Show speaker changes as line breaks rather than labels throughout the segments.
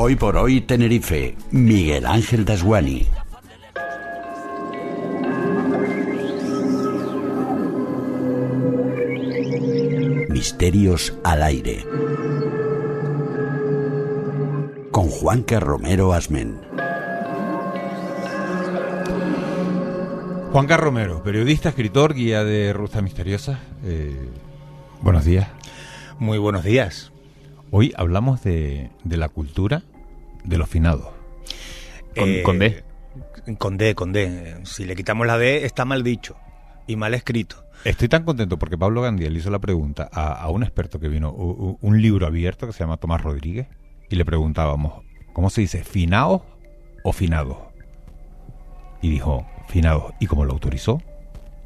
Hoy por hoy Tenerife, Miguel Ángel Dasguani. Misterios al aire. Con Juanca Romero Asmen.
Juanca Romero, periodista, escritor, guía de rutas misteriosas. Buenos días.
Muy buenos días.
Hoy hablamos de la cultura de los finados.
Con D. Con D. Si le quitamos la D, está mal dicho y mal escrito.
Estoy tan contento porque Pablo Gandia le hizo la pregunta a un experto que vino, un libro abierto que se llama Tomás Rodríguez, y le preguntábamos, ¿cómo se dice? ¿Finados o finados? Y dijo, finados. ¿Y cómo lo autorizó?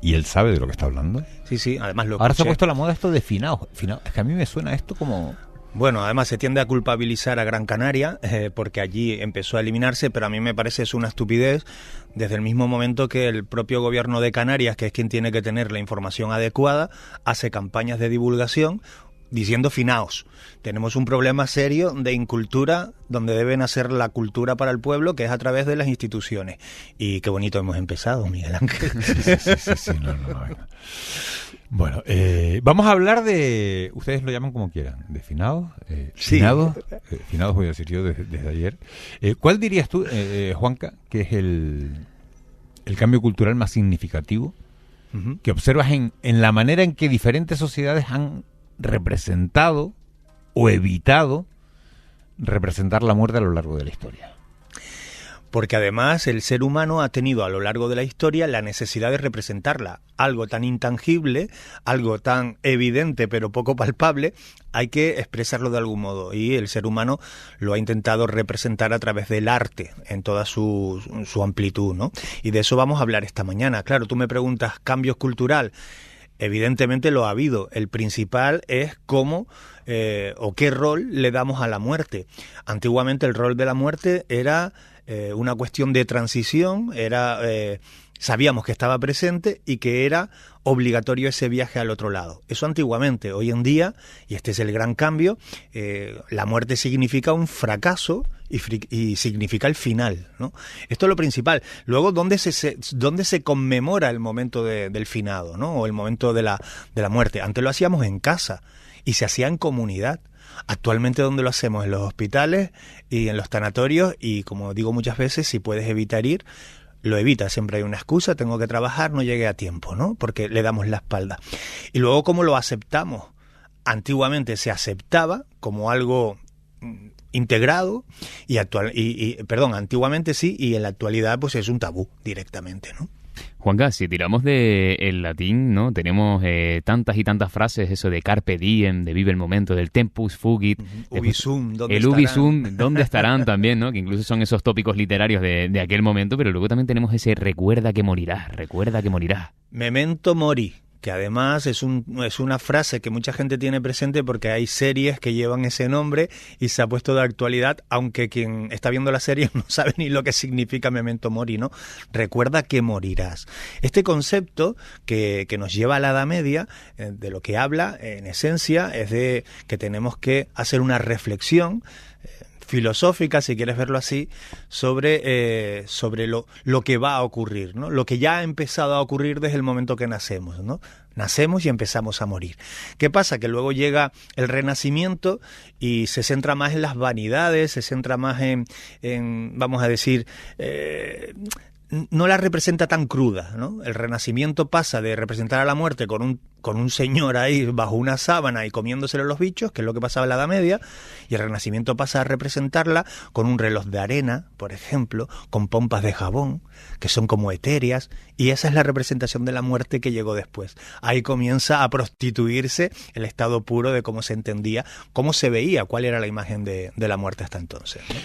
¿Y él sabe de lo que está hablando?
Sí, además lo escuché.
Ahora se ha puesto la moda esto de finados. Es que a mí me suena esto como...
Bueno, además se tiende a culpabilizar a Gran Canaria porque allí empezó a eliminarse, pero a mí me parece es una estupidez desde el mismo momento que el propio gobierno de Canarias, que es quien tiene que tener la información adecuada, hace campañas de divulgación diciendo finaos. Tenemos un problema serio de incultura donde deben hacer la cultura para el pueblo, que es a través de las instituciones. Y qué bonito hemos empezado, Miguel Ángel.
Sí, no. Bueno, vamos a hablar de, ustedes lo llaman como quieran, de finados, finados voy a decir yo desde ayer. ¿Cuál dirías tú, Juanca, que es el cambio cultural más significativo que observas en la manera en que diferentes sociedades han representado o evitado representar la muerte a lo largo de la historia?
Porque además el ser humano ha tenido a lo largo de la historia la necesidad de representarla. Algo tan intangible, algo tan evidente pero poco palpable, hay que expresarlo de algún modo. Y el ser humano lo ha intentado representar a través del arte en toda su amplitud, ¿no? Y de eso vamos a hablar esta mañana. Claro, tú me preguntas, ¿cambios cultural? Evidentemente lo ha habido. El principal es cómo o qué rol le damos a la muerte. Antiguamente el rol de la muerte era una cuestión de transición, sabíamos que estaba presente y que era obligatorio ese viaje al otro lado. Eso antiguamente. Hoy en día, y este es el gran cambio, la muerte significa un fracaso y significa el final, ¿no? Esto es lo principal. Luego, ¿dónde se conmemora el momento del finado, ¿no? O el momento de la muerte? Antes lo hacíamos en casa y se hacía en comunidad. Actualmente, ¿dónde lo hacemos? En los hospitales y en los tanatorios, y como digo muchas veces, si puedes evitar ir, lo evitas. Siempre hay una excusa, tengo que trabajar, no llegué a tiempo, ¿no? Porque le damos la espalda. Y luego, ¿cómo lo aceptamos? Antiguamente se aceptaba como algo integrado antiguamente sí, y en la actualidad pues es un tabú directamente, ¿no?
Juanca, si tiramos del latín, ¿no? Tenemos tantas y tantas frases, eso de carpe diem, de vive el momento, del tempus fugit.
Ubi sum, ¿dónde
el
estarán?
ubi sum, ¿dónde estarán también, ¿no? Que incluso son esos tópicos literarios de aquel momento, pero luego también tenemos ese recuerda que morirás.
Memento mori, que además es una frase que mucha gente tiene presente porque hay series que llevan ese nombre y se ha puesto de actualidad, aunque quien está viendo la serie no sabe ni lo que significa memento mori, ¿no? Recuerda que morirás. Este concepto que nos lleva a la Edad Media, de lo que habla, en esencia, es de que tenemos que hacer una reflexión filosófica, si quieres verlo así, sobre lo que va a ocurrir, ¿no? Lo que ya ha empezado a ocurrir desde el momento que nacemos, ¿no? Nacemos y empezamos a morir. ¿Qué pasa? Que luego llega el Renacimiento y se centra más en las vanidades, se centra más en vamos a decir, no la representa tan cruda, ¿no? El Renacimiento pasa de representar a la muerte con un señor ahí bajo una sábana y comiéndoselo los bichos, que es lo que pasaba en la Edad Media, y el Renacimiento pasa a representarla con un reloj de arena, por ejemplo, con pompas de jabón, que son como etéreas, y esa es la representación de la muerte que llegó después. Ahí comienza a prostituirse el estado puro de cómo se entendía, cómo se veía, cuál era la imagen de la muerte hasta entonces, ¿no?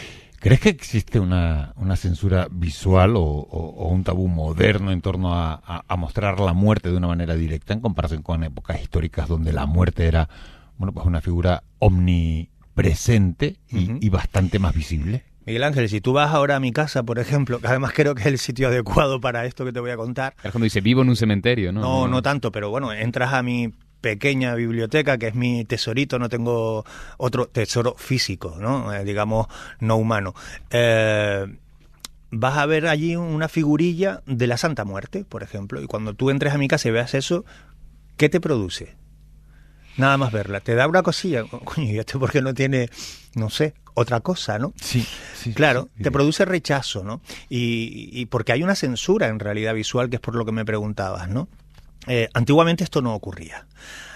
¿Crees que existe una censura visual o un tabú moderno en torno a mostrar la muerte de una manera directa en comparación con épocas históricas donde la muerte era, bueno, pues una figura omnipresente y bastante más visible?
Miguel Ángel, si tú vas ahora a mi casa, por ejemplo, que además creo que es el sitio adecuado para esto que te voy a contar.
Es cuando dice vivo en un cementerio, ¿no?
No tanto, pero bueno, entras a mi pequeña biblioteca, que es mi tesorito, no tengo otro tesoro físico, ¿no? Digamos, no humano. Vas a ver allí una figurilla de la Santa Muerte, por ejemplo, y cuando tú entres a mi casa y veas eso, ¿qué te produce? Nada más verla. Te da una cosilla. Coño, ¿y esto por qué no tiene, no sé, otra cosa, ¿no?
Sí.
Claro,
sí.
te produce rechazo, ¿no? Y porque hay una censura en realidad visual, que es por lo que me preguntabas, ¿no? Antiguamente esto no ocurría.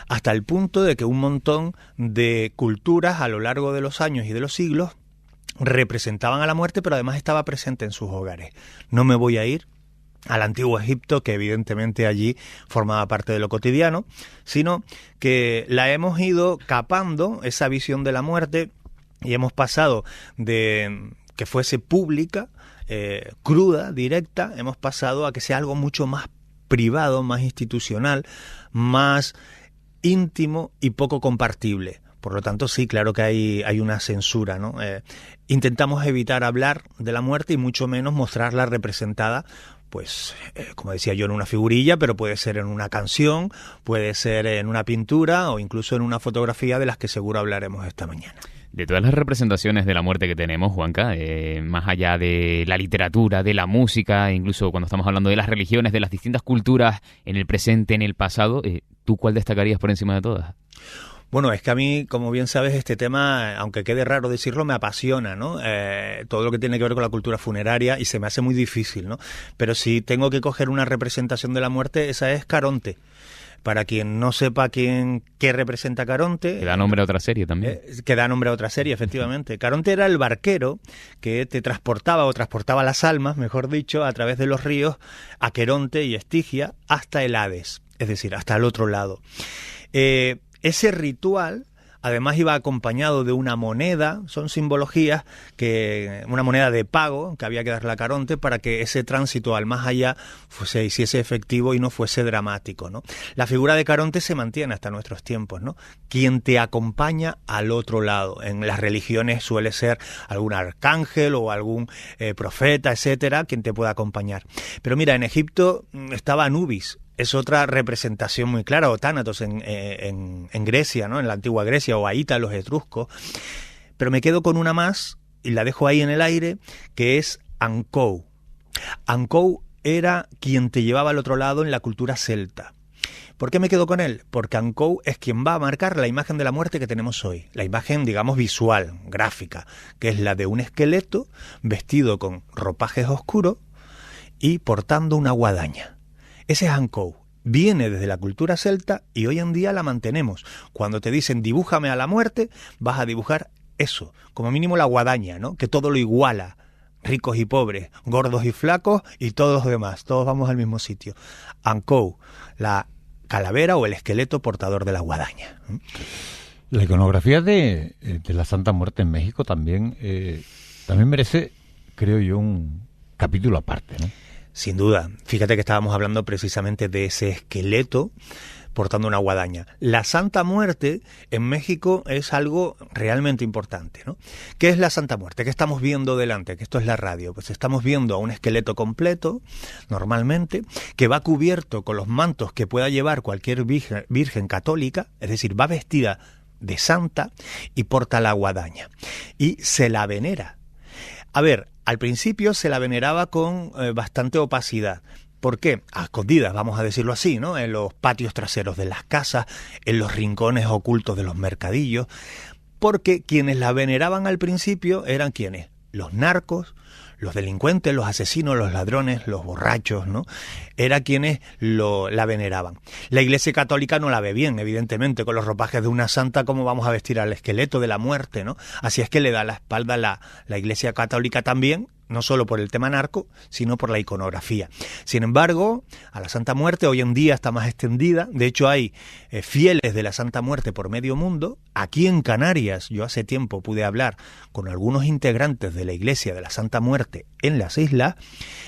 Hasta el punto de que un montón de culturas a lo largo de los años y de los siglos representaban a la muerte, pero además estaba presente en sus hogares. No me voy a ir al antiguo Egipto, que evidentemente allí formaba parte de lo cotidiano, sino que la hemos ido capando, esa visión de la muerte, y hemos pasado de que fuese pública, cruda, directa, hemos pasado a que sea algo mucho más privado, más institucional, más íntimo y poco compartible. Por lo tanto, sí, claro que hay una censura, ¿no? Intentamos evitar hablar de la muerte y mucho menos mostrarla representada, pues, como decía yo, en una figurilla, pero puede ser en una canción, puede ser en una pintura o incluso en una fotografía, de las que seguro hablaremos esta mañana.
De todas las representaciones de la muerte que tenemos, Juanca, más allá de la literatura, de la música, incluso cuando estamos hablando de las religiones, de las distintas culturas en el presente, en el pasado, ¿tú cuál destacarías por encima de todas?
Bueno, es que a mí, como bien sabes, este tema, aunque quede raro decirlo, me apasiona, ¿no? Todo lo que tiene que ver con la cultura funeraria, y se me hace muy difícil, ¿no? Pero si tengo que coger una representación de la muerte, esa es Caronte. Para quien no sepa qué representa Caronte...
Que da nombre a otra serie también.
Que da nombre a otra serie, efectivamente. Caronte era el barquero que te transportaba, o transportaba las almas, mejor dicho, a través de los ríos Aqueronte y Estigia hasta el Hades, es decir, hasta el otro lado. Ese ritual además iba acompañado de una moneda, son simbologías, una moneda de pago que había que darle a Caronte para que ese tránsito al más allá se hiciese efectivo y no fuese dramático, ¿no? La figura de Caronte se mantiene hasta nuestros tiempos, ¿no? Quien te acompaña al otro lado. En las religiones suele ser algún arcángel o algún profeta, etcétera, quien te pueda acompañar. Pero mira, en Egipto estaba Anubis. Es otra representación muy clara, o Tánatos en Grecia, ¿no? En la antigua Grecia, o Aíta, los etruscos. Pero me quedo con una más, y la dejo ahí en el aire, que es Ankou. Ankou era quien te llevaba al otro lado en la cultura celta. ¿Por qué me quedo con él? Porque Ankou es quien va a marcar la imagen de la muerte que tenemos hoy. La imagen, digamos, visual, gráfica, que es la de un esqueleto vestido con ropajes oscuros y portando una guadaña. Ese es Ankou. Viene desde la cultura celta y hoy en día la mantenemos. Cuando te dicen dibújame a la muerte, vas a dibujar eso, como mínimo la guadaña, ¿no? Que todo lo iguala, ricos y pobres, gordos y flacos y todos los demás, todos vamos al mismo sitio. Ankou, la calavera o el esqueleto portador de la guadaña.
La iconografía de la Santa Muerte en México también merece, creo yo, un capítulo aparte, ¿no?
Sin duda. Fíjate que estábamos hablando precisamente de ese esqueleto portando una guadaña. La Santa Muerte en México es algo realmente importante, ¿no? ¿Qué es la Santa Muerte? ¿Qué estamos viendo delante? Que esto es la radio. Pues estamos viendo a un esqueleto completo, normalmente, que va cubierto con los mantos que pueda llevar cualquier virgen católica, es decir, va vestida de santa y porta la guadaña. Y se la venera. A ver, al principio se la veneraba con bastante opacidad. ¿Por qué? A escondidas, vamos a decirlo así, ¿no? En los patios traseros de las casas, en los rincones ocultos de los mercadillos. Porque quienes la veneraban al principio eran ¿quiénes? Los narcos, los delincuentes, los asesinos, los ladrones, los borrachos, ¿no? Era quienes la veneraban. La Iglesia Católica no la ve bien, evidentemente, con los ropajes de una santa, ¿cómo vamos a vestir al esqueleto de la muerte, ¿no? Así es que le da la espalda la Iglesia Católica también, no solo por el tema narco, sino por la iconografía. Sin embargo, a la Santa Muerte hoy en día está más extendida. De hecho, hay fieles de la Santa Muerte por medio mundo. Aquí en Canarias, yo hace tiempo pude hablar con algunos integrantes de la Iglesia de la Santa Muerte en las islas.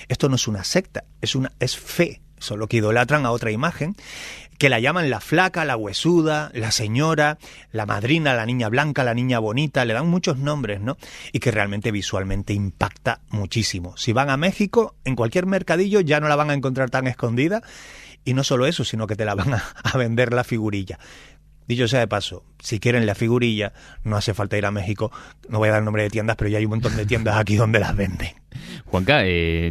Esto no es una secta, es fe. solo que idolatran a otra imagen, que la llaman la flaca, la huesuda, la señora, la madrina, la niña blanca, la niña bonita, le dan muchos nombres, ¿no? Y que realmente visualmente impacta muchísimo. Si van a México, en cualquier mercadillo ya no la van a encontrar tan escondida, y no solo eso, sino que te la van a vender la figurilla. Dicho sea de paso, si quieren la figurilla, no hace falta ir a México. No voy a dar nombre de tiendas, pero ya hay un montón de tiendas aquí donde las venden.
Juanca,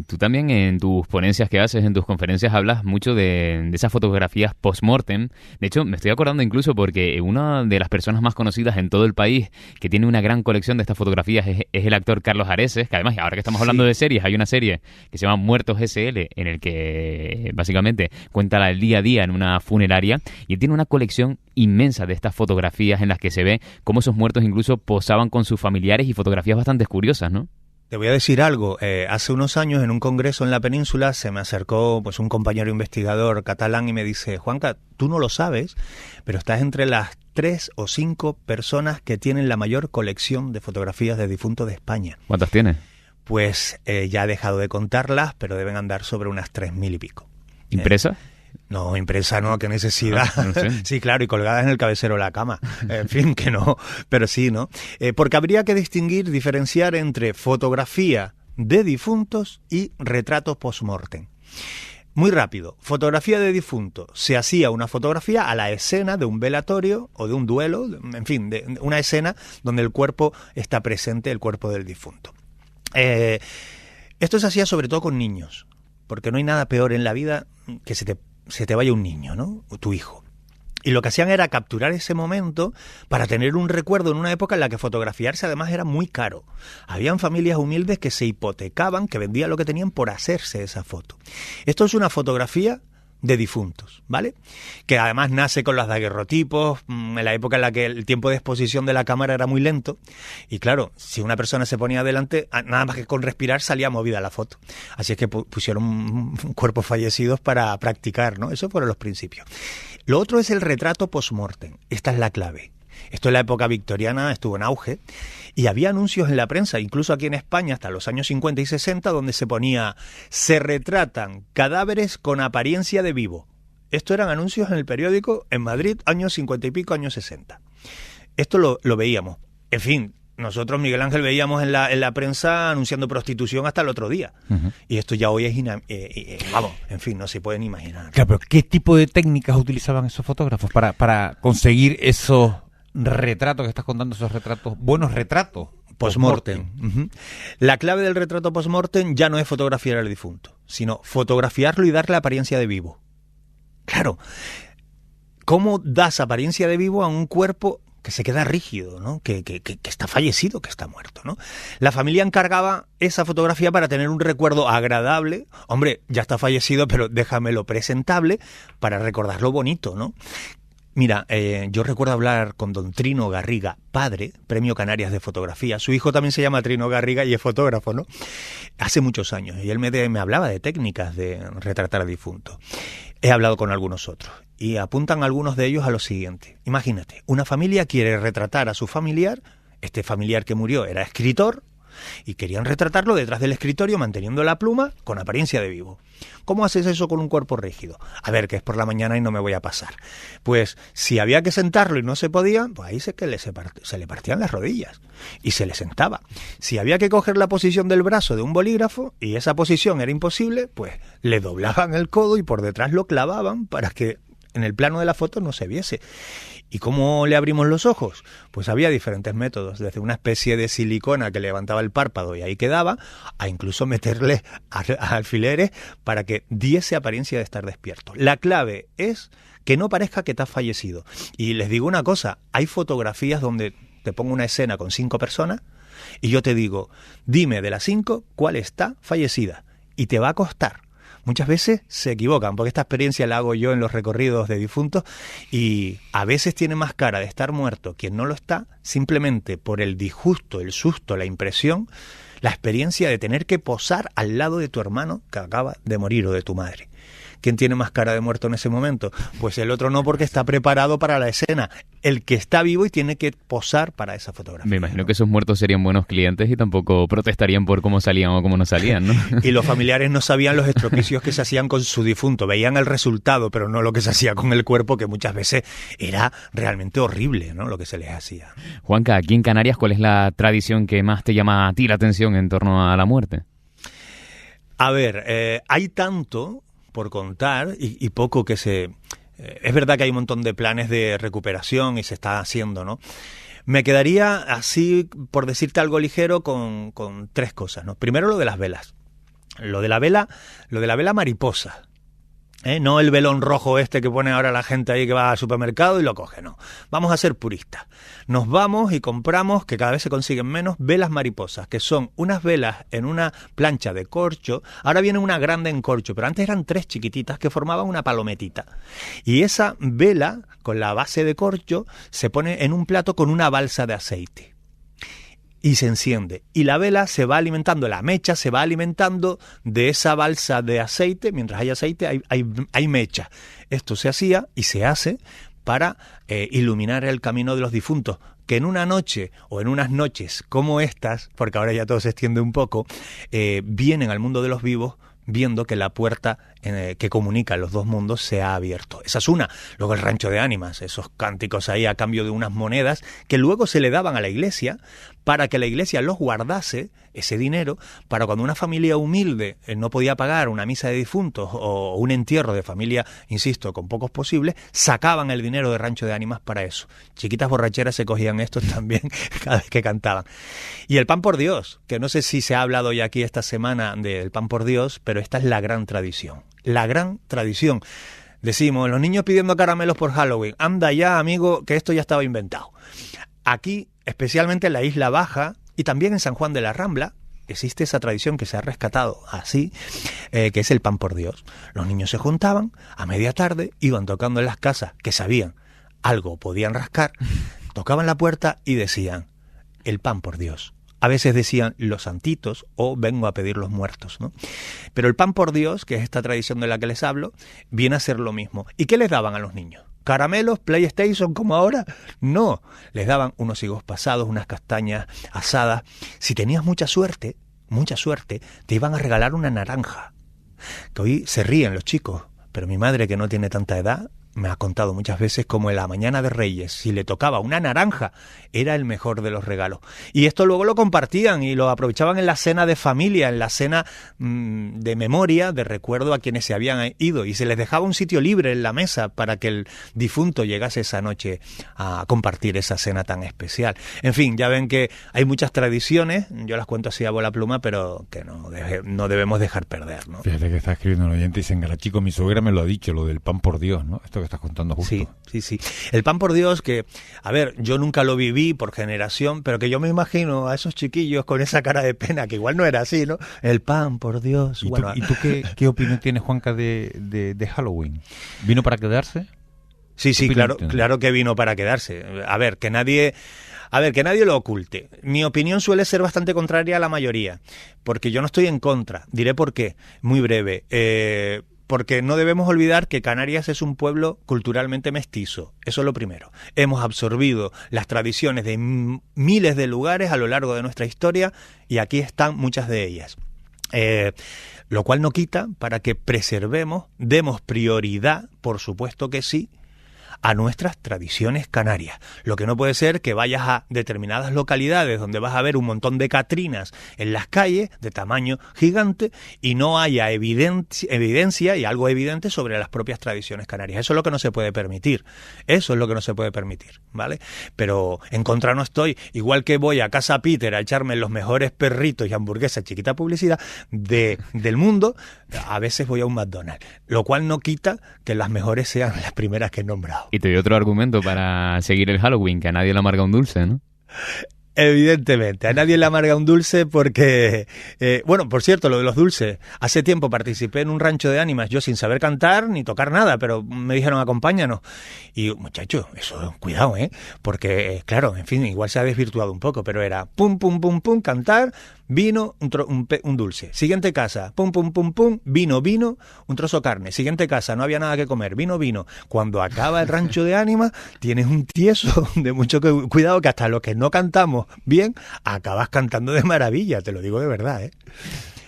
tú también en tus ponencias que haces, en tus conferencias, hablas mucho de esas fotografías post-mortem. De hecho, me estoy acordando incluso porque una de las personas más conocidas en todo el país que tiene una gran colección de estas fotografías es el actor Carlos Areces, que además, ahora que estamos hablando de series, hay una serie que se llama Muertos S.L., en el que básicamente cuenta el día a día en una funeraria, y él tiene una colección inmensa de estas fotografías en las que se ve cómo esos muertos incluso posaban con sus familiares, y fotografías bastante curiosas, ¿no?
Te voy a decir algo. Hace unos años, en un congreso en la península, se me acercó pues un compañero investigador catalán y me dice: Juanca, tú no lo sabes, pero estás entre las 3 o 5 personas que tienen la mayor colección de fotografías de difuntos de España.
¿Cuántas tienes?
Pues ya he dejado de contarlas, pero deben andar sobre unas 3.000 y pico.
¿Impresa?
No, impresa no, qué necesidad.
No sé.
Sí, claro, y colgadas en el cabecero de la cama. En fin, que no, pero sí, ¿no? Porque habría que diferenciar entre fotografía de difuntos y retratos post-mortem. Muy rápido, fotografía de difunto. Se hacía una fotografía a la escena de un velatorio o de un duelo, en fin, de una escena donde el cuerpo está presente, el cuerpo del difunto. Esto se hacía sobre todo con niños, porque no hay nada peor en la vida que se te vaya un niño, ¿no? O tu hijo. Y lo que hacían era capturar ese momento para tener un recuerdo en una época en la que fotografiarse además era muy caro. Habían familias humildes que se hipotecaban, que vendían lo que tenían por hacerse esa foto. Esto es una fotografía de difuntos, ¿vale? Que además nace con los daguerrotipos, en la época en la que el tiempo de exposición de la cámara era muy lento, y claro, si una persona se ponía delante, nada más que con respirar salía movida la foto. Así es que pusieron cuerpos fallecidos para practicar, ¿no? Esos fueron los principios. Lo otro es el retrato post-mortem. Esta es la clave. Esto en la época victoriana estuvo en auge y había anuncios en la prensa, incluso aquí en España hasta los años 50 y 60, donde se ponía: se retratan cadáveres con apariencia de vivo. Esto eran anuncios en el periódico en Madrid, años 50 y pico, años 60. Esto lo veíamos. En fin, nosotros, Miguel Ángel, veíamos en la prensa anunciando prostitución hasta el otro día. Uh-huh. Y esto ya hoy es vamos, en fin, no se pueden imaginar.
Claro, pero ¿qué tipo de técnicas utilizaban esos fotógrafos para conseguir esos retratos que estás contando, esos retratos, buenos retratos
post-mortem? Uh-huh. La clave del retrato post-mortem ya no es fotografiar al difunto, sino fotografiarlo y darle apariencia de vivo. Claro, ¿cómo das apariencia de vivo a un cuerpo que se queda rígido, ¿no? Que está fallecido, que está muerto, ¿no? La familia encargaba esa fotografía para tener un recuerdo agradable. Hombre, ya está fallecido, pero déjamelo presentable para recordarlo bonito, ¿no? Mira, yo recuerdo hablar con don Trino Garriga, padre, Premio Canarias de Fotografía. Su hijo también se llama Trino Garriga y es fotógrafo, ¿no? Hace muchos años. Y él me hablaba de técnicas de retratar a difuntos. He hablado con algunos otros y apuntan algunos de ellos a lo siguiente. Imagínate, una familia quiere retratar a su familiar. Este familiar que murió era escritor y querían retratarlo detrás del escritorio manteniendo la pluma con apariencia de vivo. ¿Cómo haces eso con un cuerpo rígido? A ver, que es por la mañana y no me voy a pasar. Pues si había que sentarlo y no se podía, pues ahí se le partían las rodillas y se le sentaba. Si había que coger la posición del brazo de un bolígrafo y esa posición era imposible, pues le doblaban el codo y por detrás lo clavaban para que en el plano de la foto no se viese. ¿Y cómo le abrimos los ojos? Pues había diferentes métodos, desde una especie de silicona que levantaba el párpado y ahí quedaba, a incluso meterle alfileres para que diese apariencia de estar despierto. La clave es que no parezca que te has fallecido. Y les digo una cosa, hay fotografías donde te pongo una escena con 5 personas y yo te digo, dime de las 5 cuál está fallecida, y te va a costar. Muchas veces se equivocan, porque esta experiencia la hago yo en los recorridos de difuntos y a veces tiene más cara de estar muerto quien no lo está, simplemente por el disgusto, el susto, la impresión, la experiencia de tener que posar al lado de tu hermano que acaba de morir o de tu madre. ¿Quién tiene más cara de muerto en ese momento? Pues el otro no, porque está preparado para la escena. el que está vivo y tiene que posar para esa fotografía.
Me imagino que esos muertos serían buenos clientes y tampoco protestarían por cómo salían o cómo no salían, ¿no?
Y los familiares no sabían los estropicios que se hacían con su difunto, veían el resultado, pero no lo que se hacía con el cuerpo, que muchas veces era realmente horrible, ¿no? Lo que se les hacía.
Juanca, aquí en Canarias, ¿cuál es la tradición que más te llama a ti la atención en torno a la muerte?
A ver, hay tanto por contar y poco que se... es verdad que hay un montón de planes de recuperación y se está haciendo, ¿no? Me quedaría así, por decirte algo ligero, con 3 cosas, ¿no? Primero, lo de las velas. Lo de la vela mariposa. No el velón rojo este que pone ahora la gente ahí que va al supermercado y lo coge, no. Vamos a ser puristas. Nos vamos y compramos, que cada vez se consiguen menos, velas mariposas, que son unas velas en una plancha de corcho. Ahora viene una grande en corcho, pero antes eran 3 chiquititas que formaban una palometita. Y esa vela, con la base de corcho, se pone en un plato con una balsa de aceite. Y se enciende. Y la vela se va alimentando, la mecha se va alimentando de esa balsa de aceite. Mientras hay aceite, hay mecha. Esto se hacía y se hace para iluminar el camino de los difuntos. Que en una noche o en unas noches como estas, porque ahora ya todo se extiende un poco, vienen al mundo de los vivos viendo que la puerta que comunica los 2 mundos se ha abierto. Esa es una. Luego el rancho de ánimas, esos cánticos ahí a cambio de unas monedas que luego se le daban a la iglesia para que la iglesia los guardase, ese dinero, para cuando una familia humilde no podía pagar una misa de difuntos o un entierro de familia, insisto, con pocos posibles, sacaban el dinero de rancho de ánimas para eso. Chiquitas borracheras se cogían estos también cada vez que cantaban. Y el pan por Dios, que no sé si se ha hablado ya aquí esta semana del pan por Dios, pero esta es la gran tradición. La gran tradición. Decimos, los niños pidiendo caramelos por Halloween. Anda ya, amigo, que esto ya estaba inventado. Aquí, especialmente en la Isla Baja y también en San Juan de la Rambla, existe esa tradición que se ha rescatado así, que es el pan por Dios. Los niños se juntaban a media tarde, iban tocando en las casas que sabían algo podían rascar, tocaban la puerta y decían, el pan por Dios. A veces decían los santitos o vengo a pedir los muertos, ¿no? Pero el pan por Dios, que es esta tradición de la que les hablo, viene a ser lo mismo. ¿Y qué les daban a los niños? ¿Caramelos, PlayStation como ahora? No, les daban unos higos pasados, unas castañas asadas. Si tenías mucha suerte, te iban a regalar una naranja. Que hoy se ríen los chicos, pero mi madre, que no tiene tanta edad, me ha contado muchas veces como en la mañana de Reyes, si le tocaba una naranja, era el mejor de los regalos. Y esto luego lo compartían y lo aprovechaban en la cena de familia, en la cena de memoria, de recuerdo a quienes se habían ido. Y se les dejaba un sitio libre en la mesa para que el difunto llegase esa noche a compartir esa cena tan especial. En fin, ya ven que hay muchas tradiciones, yo las cuento así a bola pluma, pero que no debemos dejar perder, ¿no?
Fíjate que está escribiendo un oyente y dice, Galachico, mi suegra me lo ha dicho, lo del pan por Dios, ¿no? Esto que estás contando justo.
Sí. El pan por Dios, que, a ver, yo nunca lo viví por generación, pero que yo me imagino a esos chiquillos con esa cara de pena, que igual no era así, ¿no? El pan por Dios.
¿Y tú qué opinión tienes, Juanca, de Halloween? ¿Vino para quedarse?
Sí, claro que vino para quedarse. A ver, que nadie lo oculte. Mi opinión suele ser bastante contraria a la mayoría, porque yo no estoy en contra. Diré por qué, muy breve. Porque no debemos olvidar que Canarias es un pueblo culturalmente mestizo. Eso es lo primero. Hemos absorbido las tradiciones de miles de lugares a lo largo de nuestra historia y aquí están muchas de ellas. Lo cual no quita para que preservemos, demos prioridad, por supuesto que sí, a nuestras tradiciones canarias. Lo que no puede ser que vayas a determinadas localidades donde vas a ver un montón de catrinas en las calles de tamaño gigante y no haya evidencia y algo evidente sobre las propias tradiciones canarias. Eso es lo que no se puede permitir. Eso es lo que no se puede permitir, ¿vale? Pero en contra no estoy. Igual que voy a Casa Peter a echarme los mejores perritos y hamburguesas, chiquita publicidad, del mundo, a veces voy a un McDonald's. Lo cual no quita que las mejores sean las primeras que he nombrado.
Y te doy otro argumento para seguir el Halloween, que a nadie le amarga un dulce, ¿no?
Evidentemente, a nadie le amarga un dulce porque... bueno, por cierto, lo de los dulces. Hace tiempo participé en un rancho de ánimas, yo sin saber cantar ni tocar nada, pero me dijeron acompáñanos. Y muchachos, eso, cuidado, porque claro, en fin, igual se ha desvirtuado un poco, pero era pum, pum, pum, pum, cantar, vino, un dulce. Siguiente casa, pum, pum, pum, pum, vino, un trozo de carne. Siguiente casa, no había nada que comer, vino. Cuando acaba el rancho de Ánimas, tienes un tieso de mucho cuidado, que hasta los que no cantamos bien, acabas cantando de maravilla, te lo digo de verdad, ¿eh?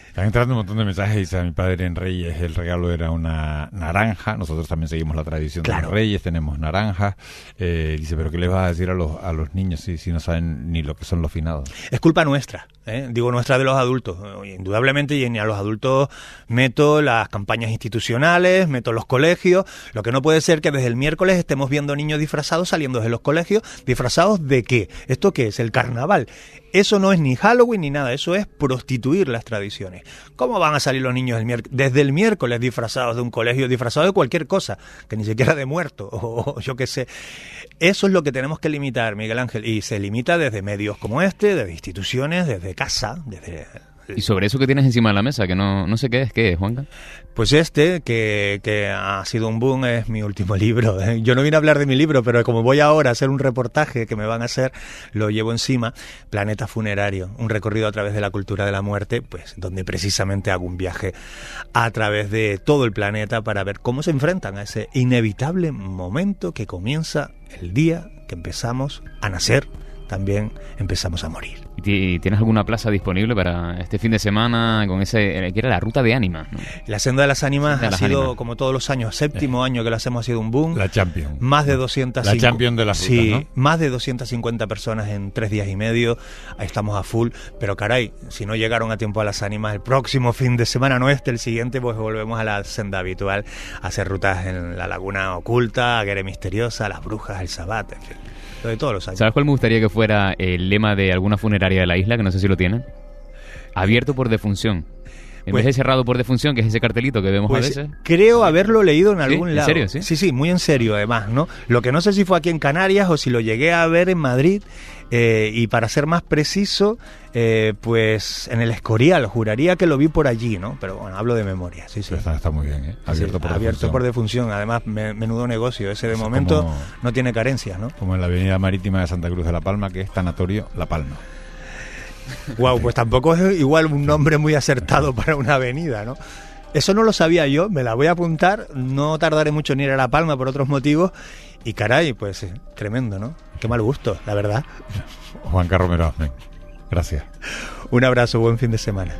Están entrando un montón de mensajes. Dice: a mi padre en Reyes el regalo era una naranja. Nosotros también seguimos la tradición de los Reyes, tenemos naranjas. Dice: pero ¿qué les vas a decir a los niños si no saben ni lo que son los finados?
Es culpa nuestra, digo nuestra, de los adultos, indudablemente, y a los adultos meto las campañas institucionales, meto los colegios. Lo que no puede ser que desde el miércoles estemos viendo niños disfrazados saliendo de los colegios. ¿Disfrazados de qué? ¿Esto qué es? ¿El carnaval? Eso no es ni Halloween ni nada, eso es prostituir las tradiciones. ¿Cómo van a salir los niños desde el miércoles disfrazados de un colegio, disfrazados de cualquier cosa, que ni siquiera de muerto, o yo qué sé? Eso es lo que tenemos que limitar, Miguel Ángel, y se limita desde medios como este, desde instituciones, desde casa, desde...
Y sobre eso que tienes encima de la mesa, que no sé qué es, Juanca.
Pues que ha sido un boom, es mi último libro. Yo no vine a hablar de mi libro, pero como voy ahora a hacer un reportaje que me van a hacer, lo llevo encima. Planeta Funerario, un recorrido a través de la cultura de la muerte, pues donde precisamente hago un viaje a través de todo el planeta para ver cómo se enfrentan a ese inevitable momento que comienza el día que empezamos a nacer, también empezamos a morir.
¿Y tienes alguna plaza disponible para este fin de semana con que era la ruta de Ánimas, ¿no?
La Senda de las Ánimas ha sido, como todos los años, séptimo año que lo hacemos, ha sido un boom.
La Champion.
Más de 250.
La Champion de las rutas,
sí,
¿no?
Más de 250 personas en 3 días y medio. Ahí estamos a full. Pero caray, si no llegaron a tiempo a las Ánimas, el próximo fin de semana, no el siguiente, pues volvemos a la senda habitual, a hacer rutas en la Laguna Oculta, Aguera Misteriosa, Las Brujas, el Sabat, en fin. Lo de todos los años.
¿Sabes cuál me gustaría que fuera el lema de alguna funeraria de la isla? Que no sé si lo tienen. Abierto por defunción. En vez de cerrado por defunción, que es ese cartelito que vemos a veces.
Creo haberlo leído en algún lado.
¿En serio?
Sí, muy en serio, además, ¿no? Lo que no sé si fue aquí en Canarias o si lo llegué a ver en Madrid. Y para ser más preciso, pues en el Escorial, juraría que lo vi por allí, ¿no? Pero bueno, hablo de memoria, sí.
Está muy bien, ¿eh?
Abierto por defunción. Además, menudo negocio. Ese de momento no tiene carencias, ¿no?
Como en la avenida marítima de Santa Cruz de La Palma, que es Tanatorio La Palma.
Wow, pues tampoco es igual un nombre muy acertado para una avenida, ¿no? Eso no lo sabía yo, me la voy a apuntar, no tardaré mucho en ir a La Palma por otros motivos, y caray, pues tremendo, ¿no? Qué mal gusto, la verdad.
Juanca Romero, gracias.
Un abrazo, buen fin de semana.